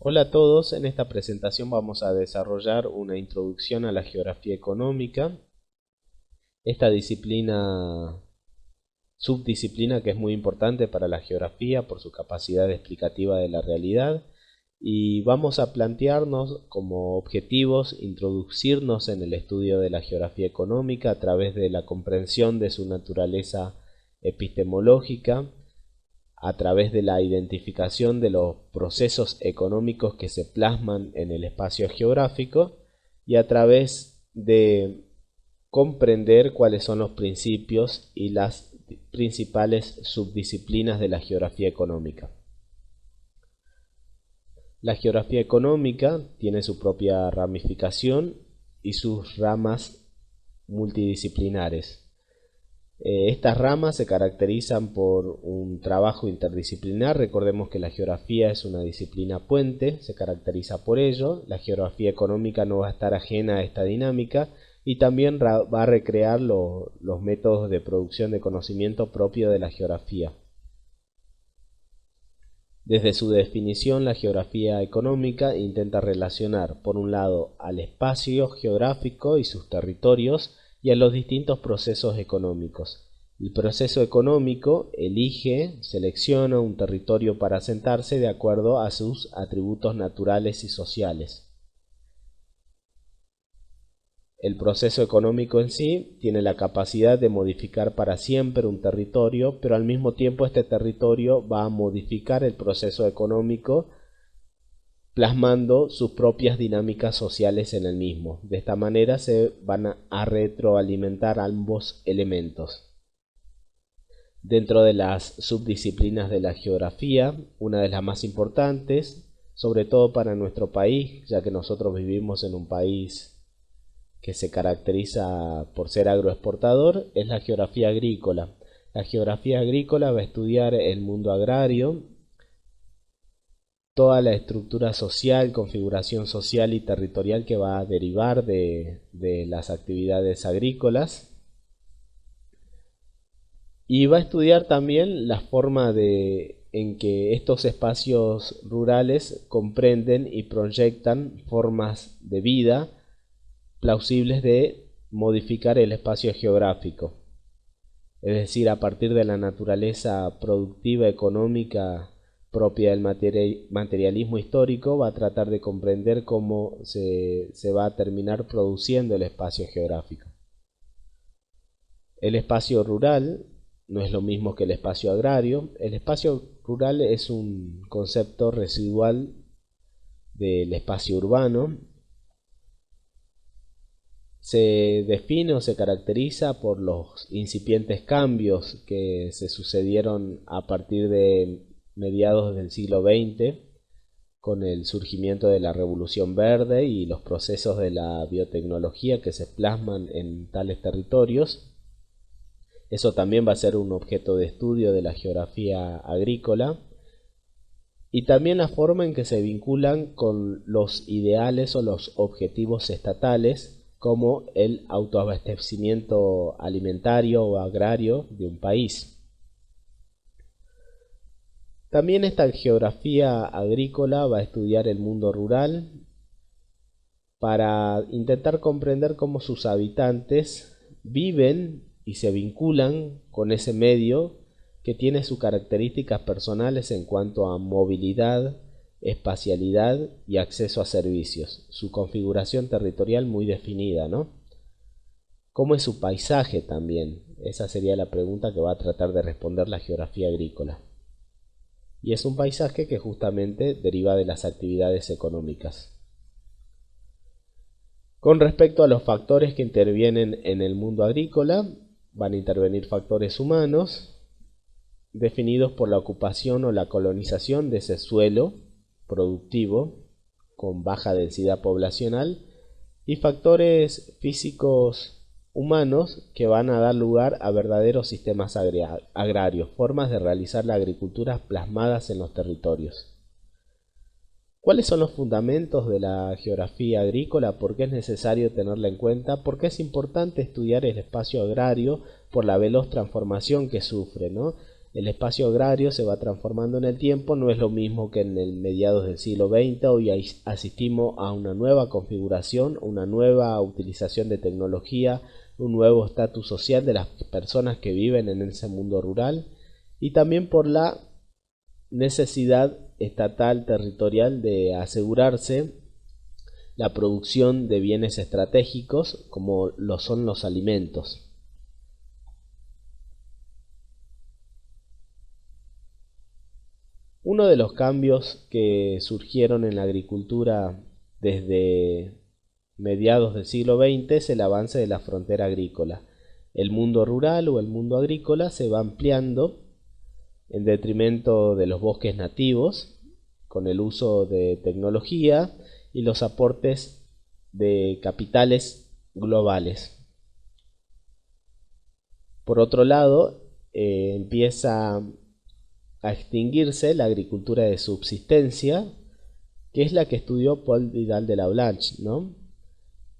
Hola a todos, en esta presentación vamos a desarrollar una introducción a la geografía económica. Esta subdisciplina que es muy importante para la geografía por su capacidad explicativa de la realidad, y vamos a plantearnos como objetivos introducirnos en el estudio de la geografía económica a través de la comprensión de su naturaleza epistemológica, a través de la identificación de los procesos económicos que se plasman en el espacio geográfico y a través de comprender cuáles son los principios y las principales subdisciplinas de la geografía económica. La geografía económica tiene su propia ramificación y sus ramas multidisciplinares. Estas ramas se caracterizan por un trabajo interdisciplinar. Recordemos que la geografía es una disciplina puente, se caracteriza por ello. La geografía económica no va a estar ajena a esta dinámica y también va a recrear los métodos de producción de conocimiento propio de la geografía. Desde su definición, la geografía económica intenta relacionar, por un lado, al espacio geográfico y sus territorios, y a los distintos procesos económicos. El proceso económico selecciona un territorio para asentarse de acuerdo a sus atributos naturales y sociales. El proceso económico en sí tiene la capacidad de modificar para siempre un territorio, pero al mismo tiempo este territorio va a modificar el proceso económico plasmando sus propias dinámicas sociales en el mismo. De esta manera se van a retroalimentar ambos elementos. Dentro de las subdisciplinas de la geografía, una de las más importantes, sobre todo para nuestro país, ya que nosotros vivimos en un país que se caracteriza por ser agroexportador, es la geografía agrícola. La geografía agrícola va a estudiar el mundo agrario, toda la estructura social, configuración social y territorial que va a derivar de las actividades agrícolas, y va a estudiar también la forma en que estos espacios rurales comprenden y proyectan formas de vida plausibles de modificar el espacio geográfico, es decir, a partir de la naturaleza productiva económica propia del materialismo histórico, va a tratar de comprender cómo se va a terminar produciendo el espacio geográfico. El espacio rural no es lo mismo que el espacio agrario. El espacio rural es un concepto residual del espacio urbano. Se define o se caracteriza por los incipientes cambios que se sucedieron a partir de mediados del siglo XX, con el surgimiento de la Revolución Verde y los procesos de la biotecnología que se plasman en tales territorios. Eso también va a ser un objeto de estudio de la geografía agrícola. Y también la forma en que se vinculan con los ideales o los objetivos estatales, como el autoabastecimiento alimentario o agrario de un país. También esta geografía agrícola va a estudiar el mundo rural para intentar comprender cómo sus habitantes viven y se vinculan con ese medio que tiene sus características personales en cuanto a movilidad, espacialidad y acceso a servicios. Su configuración territorial muy definida, ¿no? ¿Cómo es su paisaje también? Esa sería la pregunta que va a tratar de responder la geografía agrícola. Y es un paisaje que justamente deriva de las actividades económicas. Con respecto a los factores que intervienen en el mundo agrícola, van a intervenir factores humanos, definidos por la ocupación o la colonización de ese suelo productivo con baja densidad poblacional, y factores físicos humanos que van a dar lugar a verdaderos sistemas agrarios, formas de realizar la agricultura plasmadas en los territorios. ¿Cuáles son los fundamentos de la geografía agrícola? ¿Por qué es necesario tenerla en cuenta? ¿Por qué es importante estudiar el espacio agrario por la veloz transformación que sufre, ¿no? El espacio agrario se va transformando en el tiempo, no es lo mismo que en el mediados del siglo XX. Hoy asistimos a una nueva configuración, una nueva utilización de tecnología, un nuevo estatus social de las personas que viven en ese mundo rural, y también por la necesidad estatal territorial de asegurarse la producción de bienes estratégicos como lo son los alimentos. Uno de los cambios que surgieron en la agricultura desde mediados del siglo XX es el avance de la frontera agrícola. El mundo rural o el mundo agrícola se va ampliando en detrimento de los bosques nativos, con el uso de tecnología y los aportes de capitales globales. Por otro lado, empieza a extinguirse la agricultura de subsistencia, que es la que estudió Paul Vidal de la Blanche, ¿no?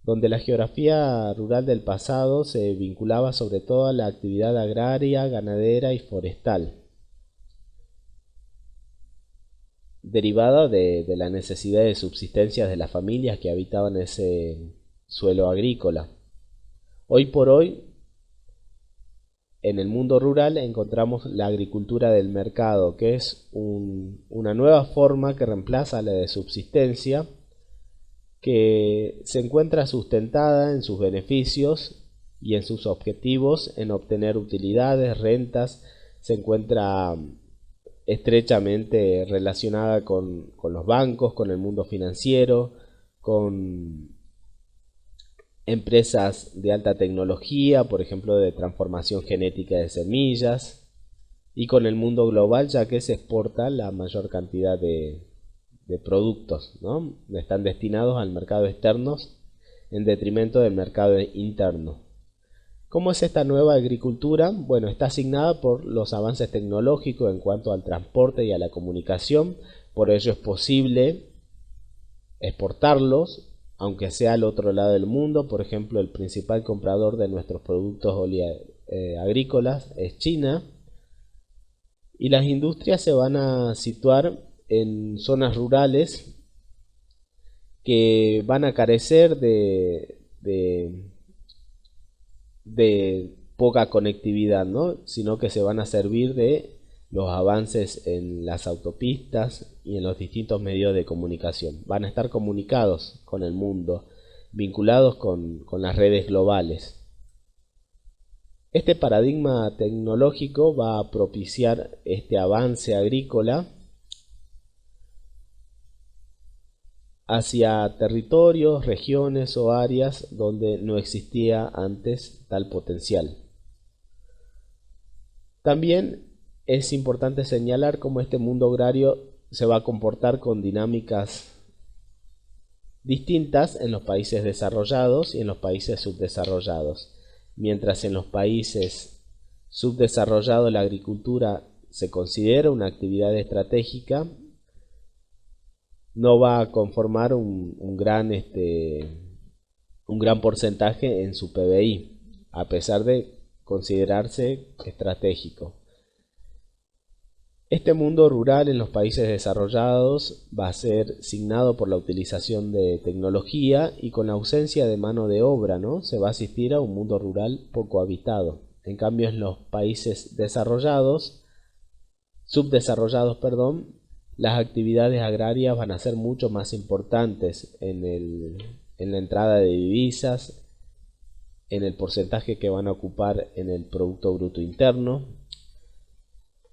Donde la geografía rural del pasado se vinculaba sobre todo a la actividad agraria, ganadera y forestal, derivada de la necesidad de subsistencia de las familias que habitaban ese suelo agrícola. Hoy por hoy, en el mundo rural encontramos la agricultura del mercado, que es una nueva forma que reemplaza a la de subsistencia, que se encuentra sustentada en sus beneficios y en sus objetivos, en obtener utilidades, rentas. Se encuentra estrechamente relacionada con los bancos, con el mundo financiero, con empresas de alta tecnología, por ejemplo de transformación genética de semillas, y con el mundo global, ya que se exporta la mayor cantidad de productos, ¿no? Están destinados al mercado externo en detrimento del mercado interno. ¿Cómo es esta nueva agricultura? Bueno, está asignada por los avances tecnológicos en cuanto al transporte y a la comunicación. Por ello es posible exportarlos, aunque sea al otro lado del mundo. Por ejemplo, el principal comprador de nuestros productos agrícolas es China. Y las industrias se van a situar en zonas rurales que van a carecer de poca conectividad, ¿no? Sino que se van a servir de los avances en las autopistas y en los distintos medios de comunicación. Van a estar comunicados con el mundo, vinculados con las redes globales. Este paradigma tecnológico va a propiciar este avance agrícola hacia territorios, regiones o áreas donde no existía antes tal potencial. También es importante señalar cómo este mundo agrario se va a comportar con dinámicas distintas en los países desarrollados y en los países subdesarrollados. Mientras en los países subdesarrollados la agricultura se considera una actividad estratégica, no va a conformar un gran porcentaje en su PBI, a pesar de considerarse estratégico. Este mundo rural en los países desarrollados va a ser signado por la utilización de tecnología y con ausencia de mano de obra, ¿no? Se va a asistir a un mundo rural poco habitado. En cambio, en los países subdesarrollados, las actividades agrarias van a ser mucho más importantes en la entrada de divisas, en el porcentaje que van a ocupar en el Producto Bruto Interno.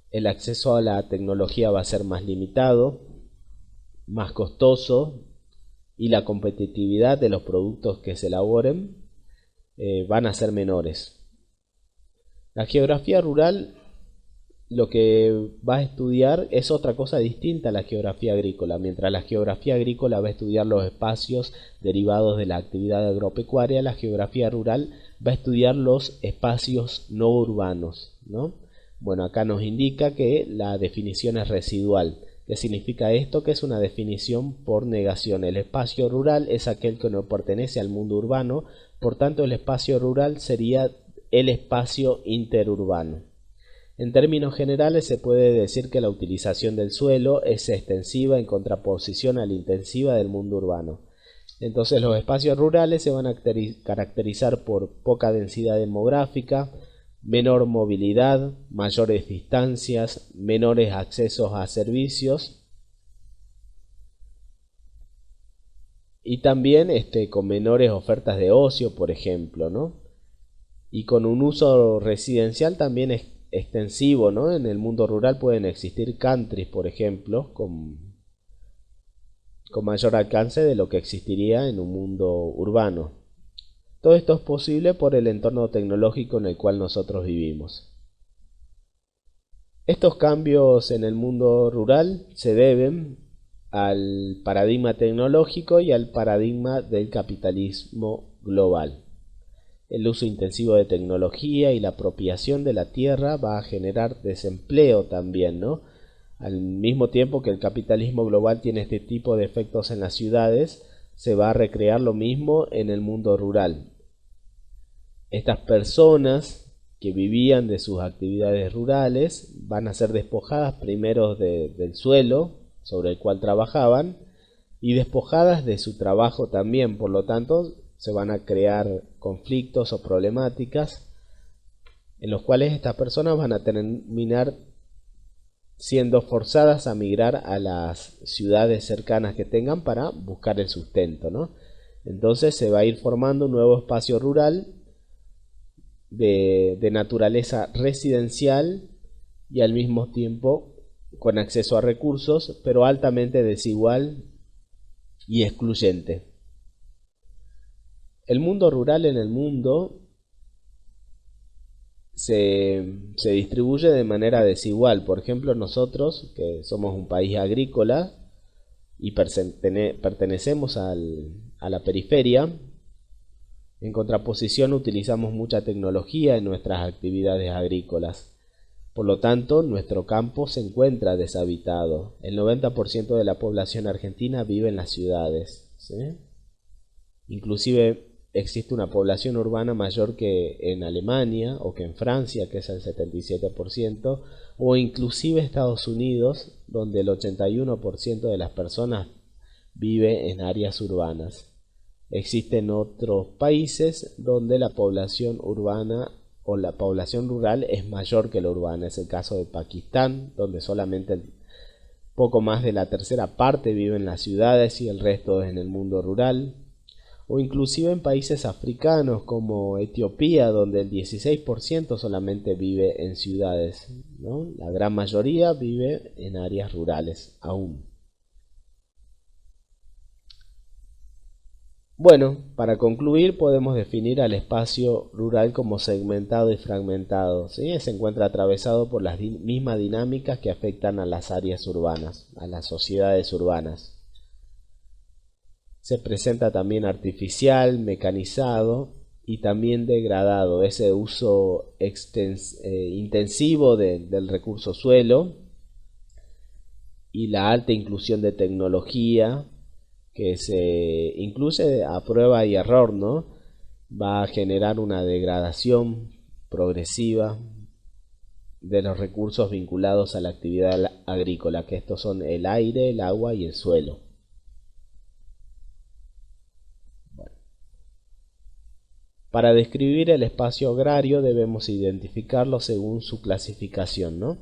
El acceso a la tecnología va a ser más limitado, más costoso, y la competitividad de los productos que se elaboren van a ser menores. La geografía rural lo que va a estudiar es otra cosa distinta a la geografía agrícola. Mientras la geografía agrícola va a estudiar los espacios derivados de la actividad agropecuaria, la geografía rural va a estudiar los espacios no urbanos, ¿no? Bueno, acá nos indica que la definición es residual. ¿Qué significa esto? Que es una definición por negación. El espacio rural es aquel que no pertenece al mundo urbano, por tanto el espacio rural sería el espacio interurbano. En términos generales se puede decir que la utilización del suelo es extensiva en contraposición a la intensiva del mundo urbano. Entonces los espacios rurales se van a caracterizar por poca densidad demográfica, menor movilidad, mayores distancias, menores accesos a servicios y también con menores ofertas de ocio, por ejemplo, ¿no? Y con un uso residencial también extensivo, ¿no? En el mundo rural pueden existir countries, por ejemplo, con mayor alcance de lo que existiría en un mundo urbano. Todo esto es posible por el entorno tecnológico en el cual nosotros vivimos. Estos cambios en el mundo rural se deben al paradigma tecnológico y al paradigma del capitalismo global. El uso intensivo de tecnología y la apropiación de la tierra va a generar desempleo también, ¿no? Al mismo tiempo que el capitalismo global tiene este tipo de efectos en las ciudades, se va a recrear lo mismo en el mundo rural. Estas personas que vivían de sus actividades rurales van a ser despojadas primero del suelo sobre el cual trabajaban y despojadas de su trabajo también. Por lo tanto, se van a crear conflictos o problemáticas en los cuales estas personas van a terminar siendo forzadas a migrar a las ciudades cercanas que tengan para buscar el sustento, ¿no? Entonces se va a ir formando un nuevo espacio rural de naturaleza residencial y al mismo tiempo con acceso a recursos, pero altamente desigual y excluyente. El mundo rural en el mundo se distribuye de manera desigual. Por ejemplo, nosotros, que somos un país agrícola y pertenecemos a la periferia, en contraposición utilizamos mucha tecnología en nuestras actividades agrícolas. Por lo tanto, nuestro campo se encuentra deshabitado. El 90% de la población argentina vive en las ciudades, ¿sí? Inclusive existe una población urbana mayor que en Alemania o que en Francia, que es el 77%, o inclusive Estados Unidos, donde el 81% de las personas vive en áreas urbanas. Existen otros países donde la población urbana o la población rural es mayor que la urbana. Es el caso de Pakistán, donde solamente poco más de la tercera parte vive en las ciudades y el resto es en el mundo rural. O inclusive en países africanos como Etiopía, donde el 16% solamente vive en ciudades, ¿no? La gran mayoría vive en áreas rurales aún. Bueno, para concluir podemos definir al espacio rural como segmentado y fragmentado, ¿sí? Se encuentra atravesado por las mismas dinámicas que afectan a las áreas urbanas, a las sociedades urbanas. Se presenta también artificial, mecanizado y también degradado, ese uso intensivo del recurso suelo y la alta inclusión de tecnología que se incluye a prueba y error, ¿no? Va a generar una degradación progresiva de los recursos vinculados a la actividad agrícola, que estos son el aire, el agua y el suelo. Para describir el espacio agrario debemos identificarlo según su clasificación, ¿no?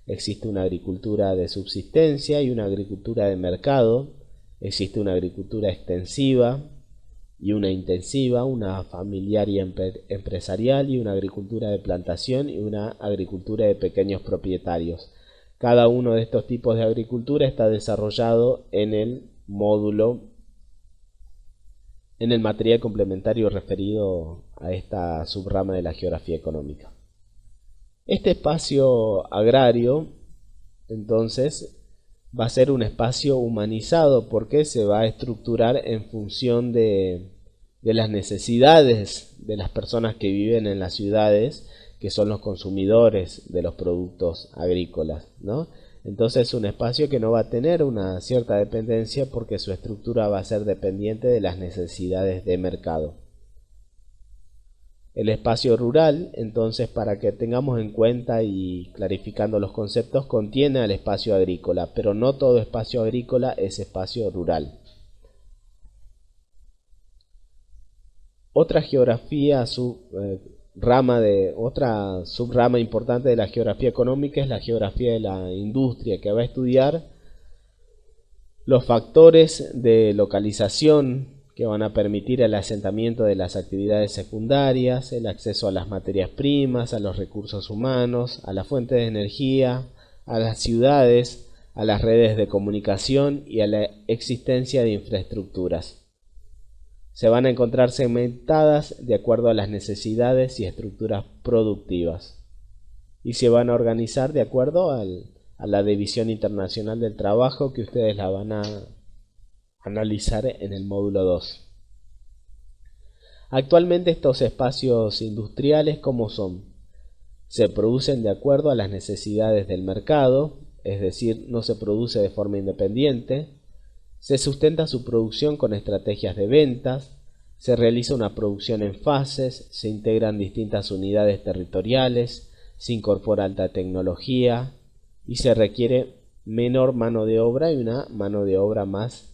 Existe una agricultura de subsistencia y una agricultura de mercado. Existe una agricultura extensiva y una intensiva, una familiar y empresarial y una agricultura de plantación y una agricultura de pequeños propietarios. Cada uno de estos tipos de agricultura está desarrollado en el módulo, en el material complementario referido a esta subrama de la geografía económica. Este espacio agrario, entonces, va a ser un espacio humanizado porque se va a estructurar en función de las necesidades de las personas que viven en las ciudades, que son los consumidores de los productos agrícolas, ¿no? Entonces es un espacio que no va a tener una cierta dependencia porque su estructura va a ser dependiente de las necesidades de mercado. El espacio rural, entonces, para que tengamos en cuenta y clarificando los conceptos, contiene al espacio agrícola, pero no todo espacio agrícola es espacio rural. Otra geografía, otra subrama importante de la geografía económica es la geografía de la industria, que va a estudiar los factores de localización que van a permitir el asentamiento de las actividades secundarias, el acceso a las materias primas, a los recursos humanos, a las fuentes de energía, a las ciudades, a las redes de comunicación y a la existencia de infraestructuras. Se van a encontrar segmentadas de acuerdo a las necesidades y estructuras productivas y se van a organizar de acuerdo a la División Internacional del Trabajo, que ustedes la van a analizar en el módulo 2. Actualmente estos espacios industriales, ¿cómo son? Se producen de acuerdo a las necesidades del mercado, es decir, no se produce de forma independiente. Se sustenta su producción con estrategias de ventas, se realiza una producción en fases, se integran distintas unidades territoriales, se incorpora alta tecnología y se requiere menor mano de obra y una mano de obra más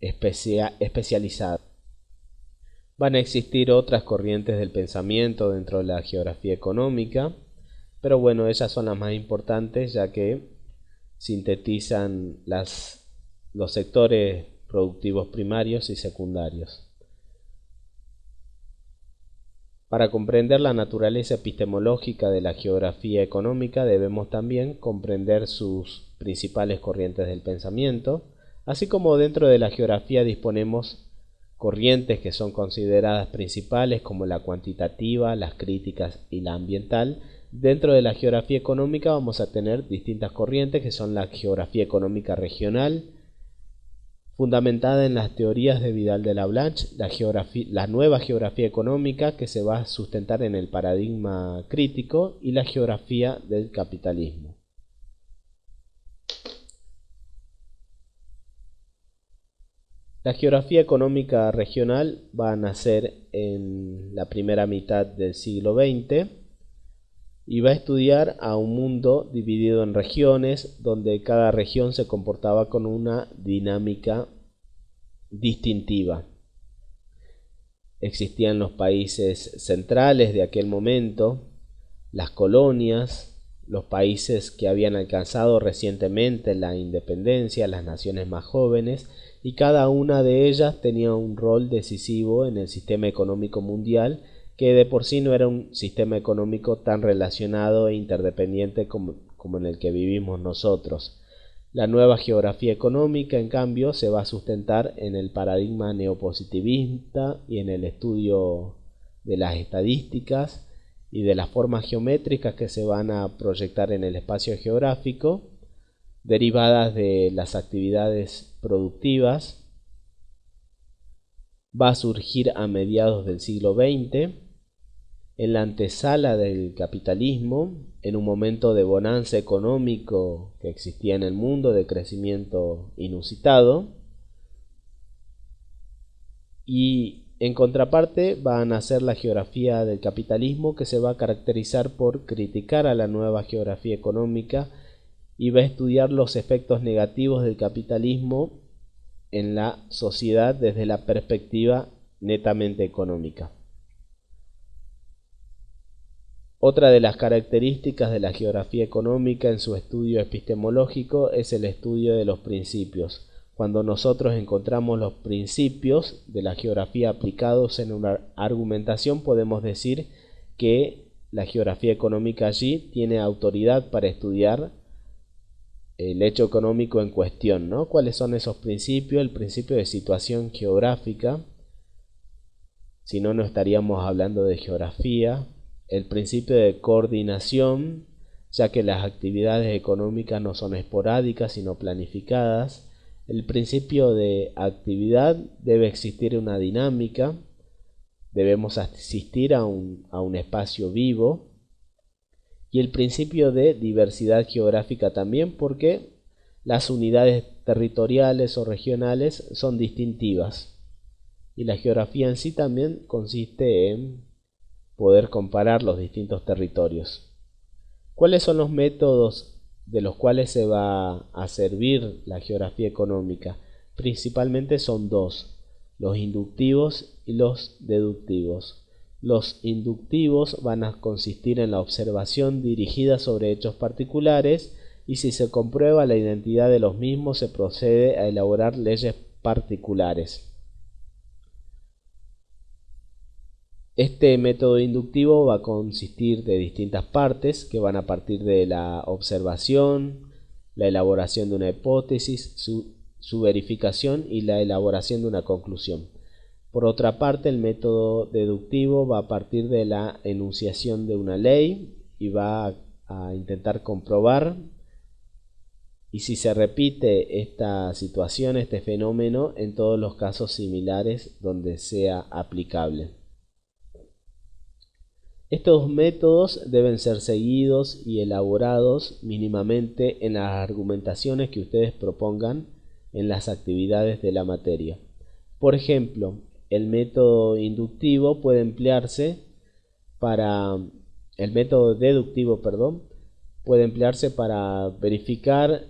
especializada. Van a existir otras corrientes del pensamiento dentro de la geografía económica, pero bueno, ellas son las más importantes ya que sintetizan los sectores productivos primarios y secundarios. Para comprender la naturaleza epistemológica de la geografía económica debemos también comprender sus principales corrientes del pensamiento, así como dentro de la geografía disponemos corrientes que son consideradas principales como la cuantitativa, las críticas y la ambiental. Dentro de la geografía económica vamos a tener distintas corrientes que son la geografía económica regional, fundamentada en las teorías de Vidal de la Blanche, la nueva geografía económica que se va a sustentar en el paradigma crítico y la geografía del capitalismo. La geografía económica regional va a nacer en la primera mitad del siglo XX y va a estudiar a un mundo dividido en regiones donde cada región se comportaba con una dinámica distintiva. Existían los países centrales de aquel momento, las colonias, los países que habían alcanzado recientemente la independencia, las naciones más jóvenes, y cada una de ellas tenía un rol decisivo en el sistema económico mundial, que de por sí no era un sistema económico tan relacionado e interdependiente como en el que vivimos nosotros. La nueva geografía económica, en cambio, se va a sustentar en el paradigma neopositivista y en el estudio de las estadísticas y de las formas geométricas que se van a proyectar en el espacio geográfico, derivadas de las actividades productivas. Va a surgir a mediados del siglo XX, en la antesala del capitalismo, en un momento de bonanza económico que existía en el mundo, de crecimiento inusitado, y en contraparte va a nacer la geografía del capitalismo, que se va a caracterizar por criticar a la nueva geografía económica y va a estudiar los efectos negativos del capitalismo en la sociedad desde la perspectiva netamente económica. Otra de las características de la geografía económica en su estudio epistemológico es el estudio de los principios. Cuando nosotros encontramos los principios de la geografía aplicados en una argumentación, podemos decir que la geografía económica allí tiene autoridad para estudiar el hecho económico en cuestión, ¿no? ¿Cuáles son esos principios? El principio de situación geográfica, si no, no estaríamos hablando de geografía. El principio de coordinación, ya que las actividades económicas no son esporádicas sino planificadas. El principio de actividad, debe existir una dinámica, debemos asistir a un espacio vivo. Y el principio de diversidad geográfica también, porque las unidades territoriales o regionales son distintivas. Y la geografía en sí también consiste en poder comparar los distintos territorios. ¿Cuáles son los métodos de los cuales se va a servir la geografía económica? Principalmente son dos: los inductivos y los deductivos. Los inductivos van a consistir en la observación dirigida sobre hechos particulares, y si se comprueba la identidad de los mismos se procede a elaborar leyes particulares. Este método inductivo va a consistir de distintas partes que van a partir de la observación, la elaboración de una hipótesis, su verificación y la elaboración de una conclusión. Por otra parte, el método deductivo va a partir de la enunciación de una ley y va a intentar comprobar, y si se repite esta situación, este fenómeno, en todos los casos similares donde sea aplicable. Estos métodos deben ser seguidos y elaborados mínimamente en las argumentaciones que ustedes propongan en las actividades de la materia. Por ejemplo, el método inductivo puede emplearse para el método deductivo, puede emplearse para verificar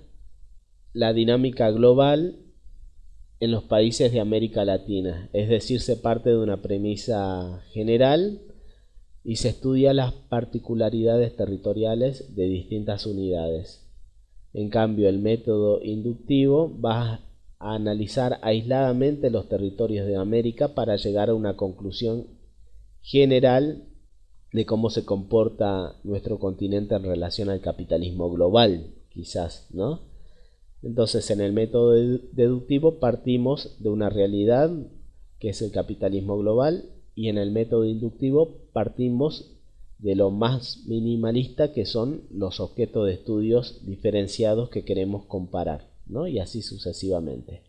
la dinámica global en los países de América Latina. Es decir, se parte de una premisa general y se estudia las particularidades territoriales de distintas unidades. En cambio, el método inductivo va a analizar aisladamente los territorios de América para llegar a una conclusión general de cómo se comporta nuestro continente en relación al capitalismo global, quizás, ¿no? Entonces, en el método deductivo partimos de una realidad que es el capitalismo global, y en el método inductivo partimos de lo más minimalista, que son los objetos de estudios diferenciados que queremos comparar, ¿no? Y así sucesivamente.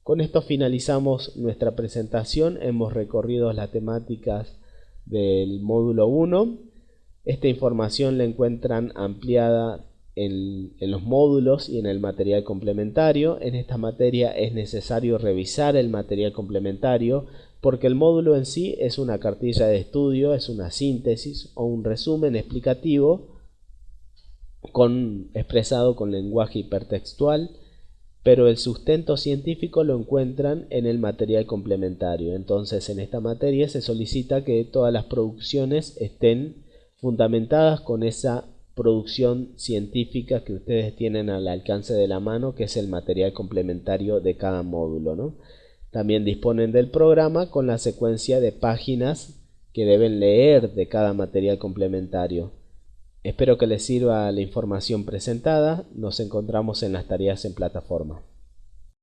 Con esto finalizamos nuestra presentación. Hemos recorrido las temáticas del módulo 1. Esta información la encuentran ampliada en los módulos y en el material complementario. En esta materia es necesario revisar el material complementario, porque el módulo en sí es una cartilla de estudio, es una síntesis o un resumen explicativo expresado con lenguaje hipertextual, pero el sustento científico lo encuentran en el material complementario. Entonces, en esta materia se solicita que todas las producciones estén fundamentadas con esa producción científica que ustedes tienen al alcance de la mano, que es el material complementario de cada módulo, ¿no? También disponen del programa con la secuencia de páginas que deben leer de cada material complementario. Espero que les sirva la información presentada. Nos encontramos en las tareas en plataforma.